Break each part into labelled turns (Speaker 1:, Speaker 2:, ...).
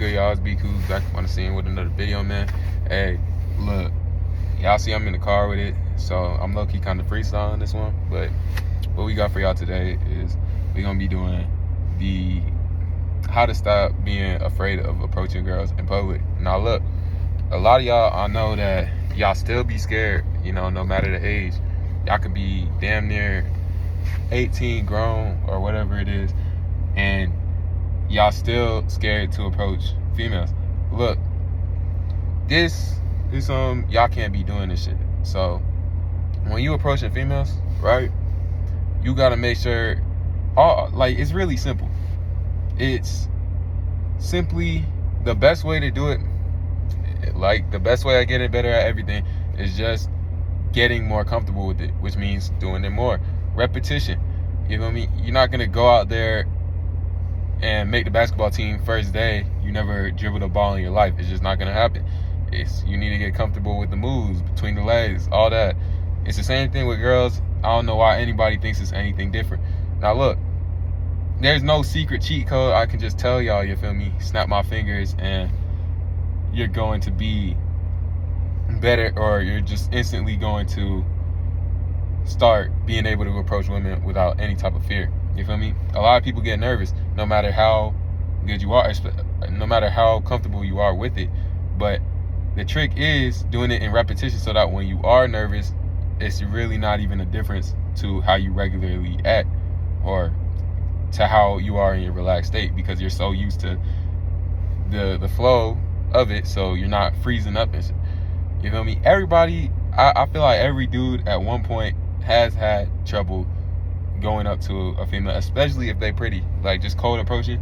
Speaker 1: good, y'all? It's B Cool back on the scene with another video, man. Hey, look, y'all see I'm in the car with it, so I'm low-key kind of freestyling this one. But what we got for y'all today is we're gonna be doing the how to stop being afraid of approaching girls in public. Now, look, a lot of y'all, I know that y'all still be scared, no matter the age. Y'all could be damn near 18, grown, or whatever it is, and y'all still scared to approach females. Look, this is y'all can't be doing this shit. So when you approaching females, right, you gotta make sure it's really simple. It's simply the best way to do it. Like, the best way I get it better at everything is just getting more comfortable with it, which means doing it more. Repetition. You know what I mean? You're not gonna go out there and make the basketball team first day. You never dribbled a ball in your life. It's just not gonna happen. You need to get comfortable with the moves between the legs, all that. It's the same thing with girls. I don't know why anybody thinks it's anything different. Now look, there's no secret cheat code. I can just tell y'all, you feel me? Snap my fingers and you're going to be better, or you're just instantly going to start being able to approach women without any type of fear. You feel me? A lot of people get nervous no matter how good you are, no matter how comfortable you are with it. But the trick is doing it in repetition so that when you are nervous, it's really not even a difference to how you regularly act or to how you are in your relaxed state, because you're so used to the flow of it, so you're not freezing up and shit. You feel me? Everybody, I feel like every dude at one point has had trouble going up to a female, especially if they pretty. Like, just cold approaching,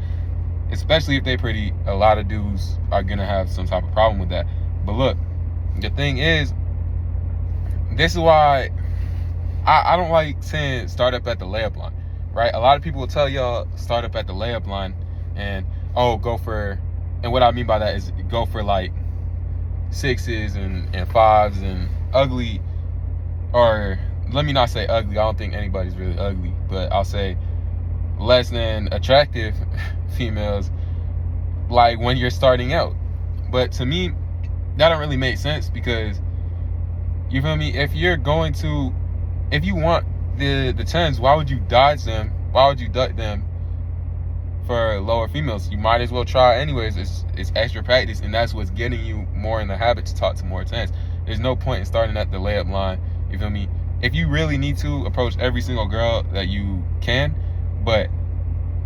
Speaker 1: especially if they pretty, a lot of dudes are gonna have some type of problem with that. But look, the thing is, this is why I don't like saying start up at the layup line, right? A lot of people will tell y'all start up at the layup line and go for, and what I mean by that is go for like 6s and 5s and ugly, or let me not say ugly. I don't think anybody's really ugly, but I'll say less than attractive females, like when you're starting out. But to me, that don't really make sense, because you feel me? If you want the 10s, why would you dodge them? Why would you duck them for lower females? You might as well try anyways. It's extra practice, and that's what's getting you more in the habit to talk to more 10s. There's no point in starting at the layup line. You feel me? If you really need to, approach every single girl that you can, but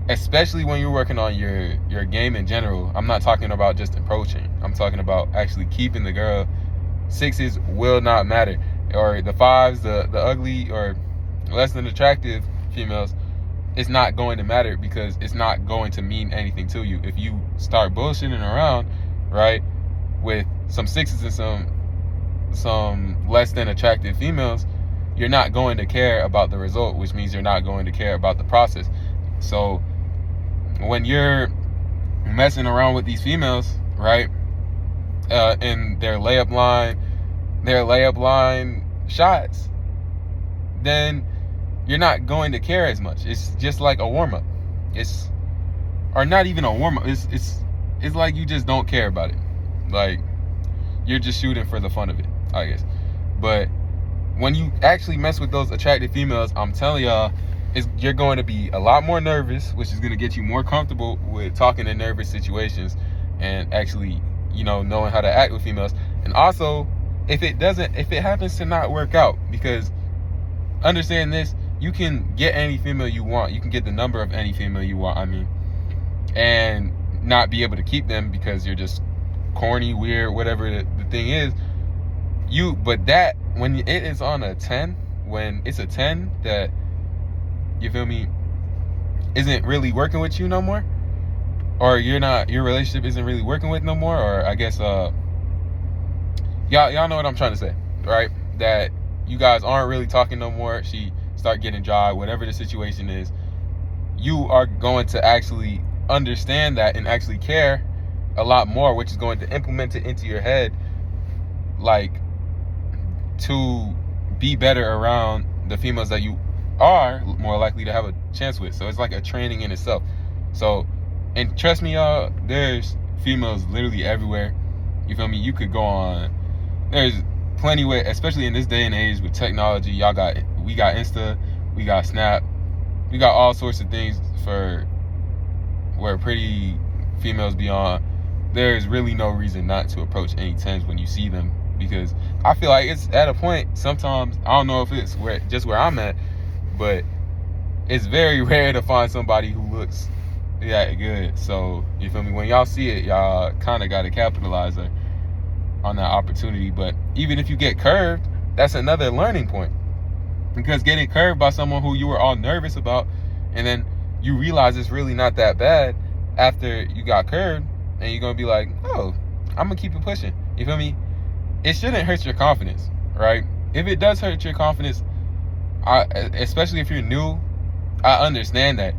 Speaker 1: especially when you're working on your game in general. I'm not talking about just approaching. I'm talking about actually keeping the girl. 6s will not matter, or the 5s, the ugly or less than attractive females. It's not going to matter, because it's not going to mean anything to you. If you start bullshitting around, right, with some 6s and some less than attractive females, you're not going to care about the result, which means you're not going to care about the process. So when you're messing around with these females, right, in their layup line shots, then you're not going to care as much. It's just like a warm-up. Or not even a warm-up. It's like you just don't care about it. Like, you're just shooting for the fun of it, I guess. But when you actually mess with those attractive females, I'm telling y'all, you're going to be a lot more nervous, which is going to get you more comfortable with talking in nervous situations and actually, knowing how to act with females. And also, if it happens to not work out, because understand this, you can get any female you want. You can get the number of any female you want, and not be able to keep them because you're just corny, weird, whatever the thing is. But that, when it is on a 10, when it's a 10 that, you feel me, isn't really working with you no more, or your relationship isn't really working with no more, or I guess y'all know what I'm trying to say, right? That you guys aren't really talking no more. She start getting dry, whatever the situation is. You are going to actually understand that and actually care a lot more, which is going to implement it into your head, like, to be better around the females that you are more likely to have a chance with. So it's like a training in itself. So, and trust me, y'all, there's females literally everywhere. You feel me? You could go on. There's plenty way, especially in this day and age with technology. We got Insta, we got Snap, we got all sorts of things for where pretty females be on. There's really no reason not to approach any 10s when you see them, because I feel like it's at a point sometimes, I don't know if it's where I'm at, but it's very rare to find somebody who looks that good. So you feel me? When y'all see it, y'all kind of got to capitalize on that opportunity. But even if you get curved, that's another learning point, because getting curved by someone who you were all nervous about, and then you realize it's really not that bad after you got curved, and you're gonna be like, oh, I'm gonna keep it pushing. You feel me? It shouldn't hurt your confidence, right? If it does hurt your confidence, especially if you're new, I understand that.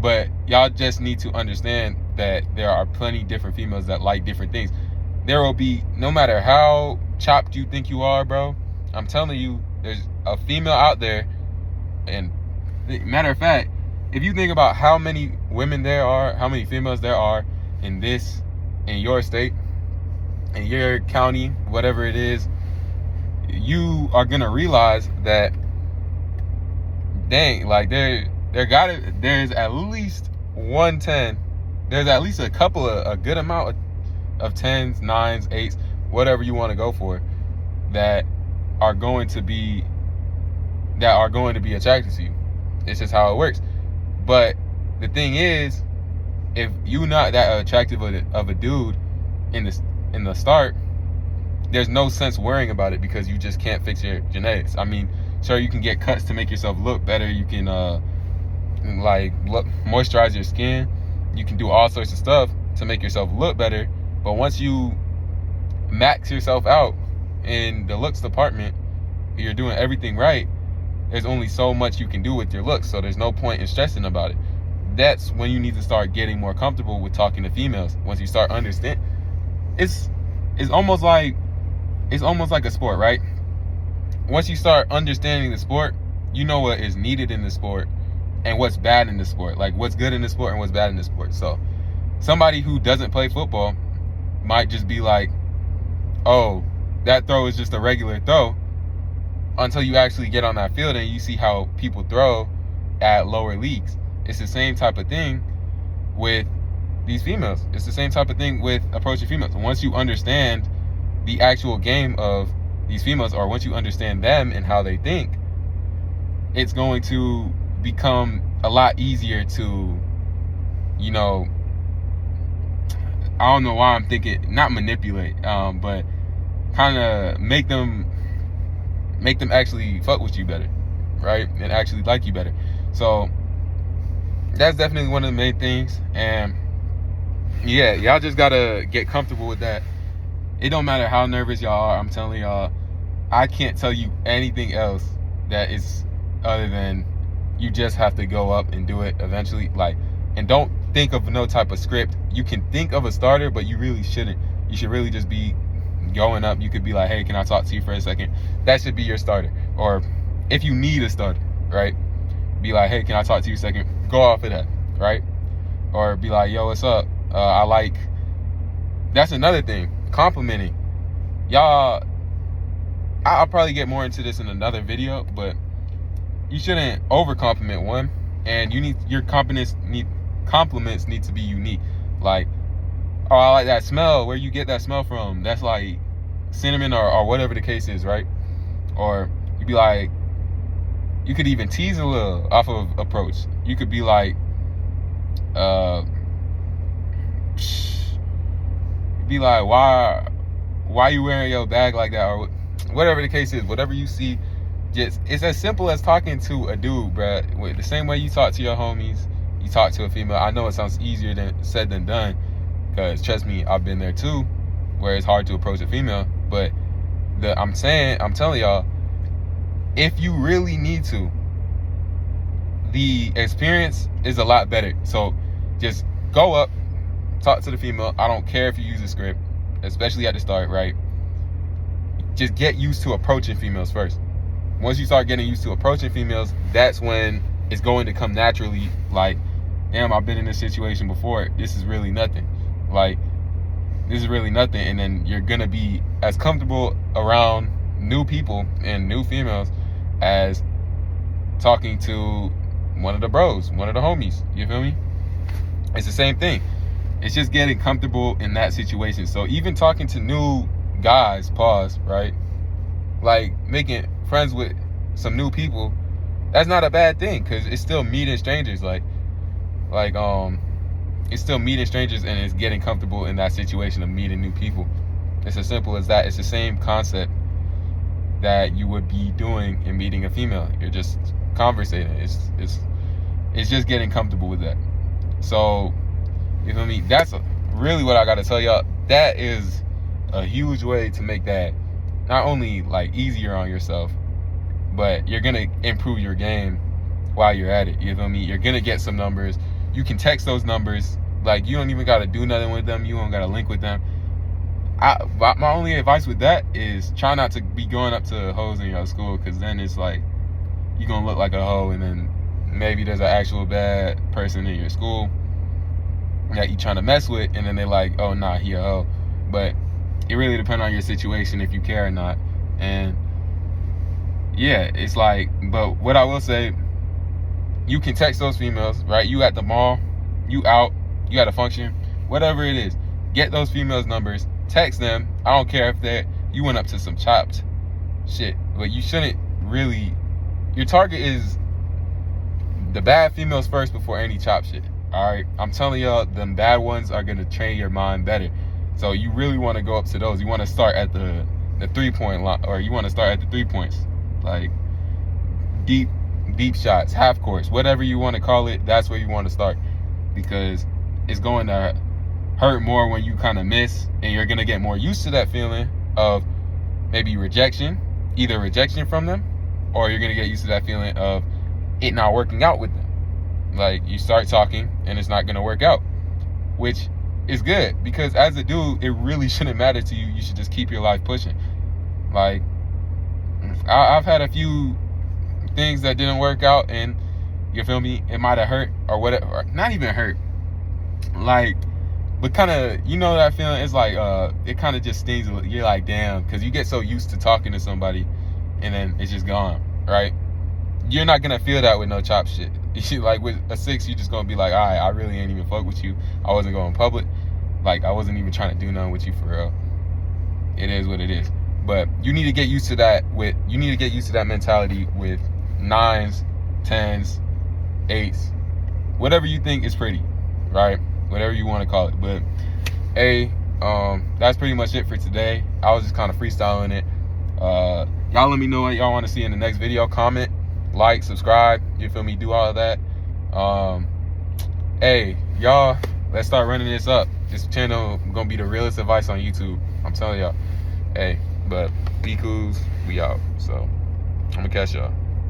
Speaker 1: But y'all just need to understand that there are plenty different females that like different things. There will be, no matter how chopped you think you are, bro, I'm telling you, there's a female out there. And matter of fact, if you think about how many women there are, how many females there are in your state, in your county, whatever it is, you are gonna realize that, dang, like there's at least 110. There's at least a good amount of 10s, 9s, 8s, whatever you want to go for, that are going to be attracted to you. It's just how it works. But the thing is, if you're not that attractive of a dude in the start, there's no sense worrying about it, because you just can't fix your genetics. I mean, sure, you can get cuts to make yourself look better. You can moisturize your skin. You can do all sorts of stuff to make yourself look better. But once you max yourself out in the looks department, you're doing everything right, there's only so much you can do with your looks. So there's no point in stressing about it. That's when you need to start getting more comfortable with talking to females. Once you start understanding, it's almost like a sport, right? Once you start understanding the sport, you know what is needed in the sport and what's bad in the sport, like what's good in the sport and what's bad in the sport. So somebody who doesn't play football might just be like, oh, that throw is just a regular throw, until you actually get on that field and you see how people throw at lower leagues. It's the same type of thing with these females. It's the same type of thing with approaching females. Once you understand the actual game of these females, or once you understand them and how they think, it's going to become a lot easier to, I don't know why I'm thinking, not manipulate, but kind of make them actually fuck with you better, right? And actually like you better. So that's definitely one of the main things. And yeah, y'all just gotta get comfortable with that. It don't matter how nervous y'all are. I'm telling y'all, I can't tell you anything else that is other than you just have to go up and do it eventually. Like, and don't think of no type of script. You can think of a starter, but you really shouldn't. You should really just be going up. You could be like, hey, can I talk to you for a second? That should be your starter. Or if you need a starter, right? Be like, hey, can I talk to you a second? Go off of that, right? Or be like, yo, what's up? That's another thing. Complimenting. Y'all, I'll probably get more into this in another video, but you shouldn't over compliment one, and your compliments need to be unique. Like, oh, I like that smell. Where you get that smell from? That's like cinnamon or whatever the case is, right? Or you'd be like, you could even tease a little off of approach. You could be like, why you wearing your bag like that, or whatever the case is. Whatever you see, just, it's as simple as talking to a dude, bruh. The same way you talk to your homies, you talk to a female. I know it sounds easier said than done, because trust me, I've been there too, where it's hard to approach a female. But I'm telling y'all, if you really need to, the experience is a lot better. So just go up, talk to the female. I don't care if you use a script, especially at the start, right? Just get used to approaching females first. Once you start getting used to approaching females, that's when it's going to come naturally. Like, damn, I've been in this situation before. This is really nothing. Like, this is really nothing. And then you're gonna be as comfortable around new people and new females as talking to one of the bros, one of the homies. You feel me? It's the same thing. It's just getting comfortable in that situation. So even talking to new guys, pause, right? Like making friends with some new people, that's not a bad thing, because it's still meeting strangers. It's still meeting strangers, and it's getting comfortable in that situation of meeting new people. It's as simple as that. It's the same concept that you would be doing in meeting a female. You're just conversating. It's just getting comfortable with that. So, you feel me? That's really what I gotta tell y'all. That is a huge way to make that not only like easier on yourself, but you're gonna improve your game while you're at it. You feel me? You're gonna get some numbers. You can text those numbers. Like, you don't even gotta do nothing with them. You don't gotta link with them. My only advice with that is try not to be going up to hoes in your school, because then it's like you're gonna look like a hoe, and then maybe there's an actual bad person in your school that you trying to mess with, and then they're like, oh nah, he a hoe. But it really depends on your situation, if you care or not. And yeah, it's like, but what I will say, you can text those females, right? You at the mall, you out, you at a function, whatever it is, get those females' numbers, text them. I don't care if you went up to some chopped shit, but you shouldn't really, your target is the bad females first before any chop shit. All right, I'm telling y'all, them bad ones are gonna train your mind better. So you really want to go up to those. You want to start at the 3-point line, or you want to start at the 3 points, like deep shots, half courts, whatever you want to call it. That's where you want to start, because it's going to hurt more when you kind of miss, and you're gonna get more used to that feeling of maybe rejection, either rejection from them, or you're gonna get used to that feeling of it not working out with them. Like, you start talking and it's not gonna work out, which is good, because as a dude, it really shouldn't matter to you. You should just keep your life pushing. Like, I've had a few things that didn't work out, and you feel me, it might have hurt or whatever, or not even hurt, like, but kind of, you know that feeling? It's like, it kind of just stings. You're like, damn, because you get so used to talking to somebody, and then it's just gone, right? You're not gonna feel that with no chop shit. Like with a 6, you just gonna be like, all right, I really ain't even fuck with you. I wasn't going public. Like, I wasn't even trying to do nothing with you for real. It is what it is. But you need to get used to that mentality with 9s, 10s, 8s, whatever you think is pretty, right? Whatever you want to call it. But hey, that's pretty much it for today. I was just kind of freestyling it. Y'all let me know what y'all want to see in the next video. Comment, like, subscribe, you feel me, do all of that. Hey y'all, let's start running this up. This channel gonna be the realest advice on YouTube, I'm telling y'all. Hey, but be cool, we out. So I'm gonna catch y'all.